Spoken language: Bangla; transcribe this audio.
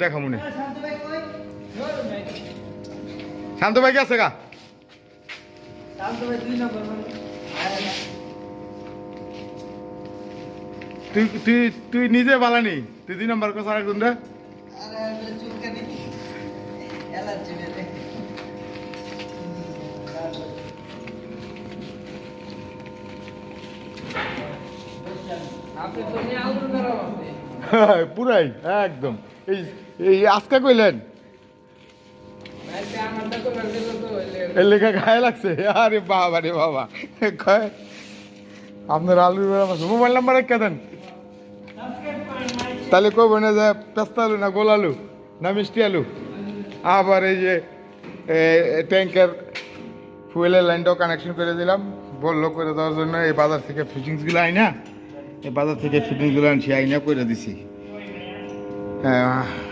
দেখা মনে শান্ত ভাই গেছে গা তুই তুই তুই নিজে বালানি তুই 2 নম্বর কথা আর কোনটা পুরাই একদম এই এই আজকে কইলেন এর লেখা গায়ে লাগছে আরে বাবা রে বাবা কয় আপনার আলুর বেড়া মাছ মোবাইল নাম্বার রেখে দেন তাহলে কব না যে পেস্তা আলু না গোল আলু না মিষ্টি আলু আবার এই যে ট্যাঙ্কের ফুয়েলের লাইনটাও কানেকশন করে দিলাম বললো করে দেওয়ার জন্য এই বাজার থেকে ফিটিংসগুলো আইনা এই বাজার থেকে ফিটিংসগুলো আনছি আইনা করে দিছি হ্যাঁ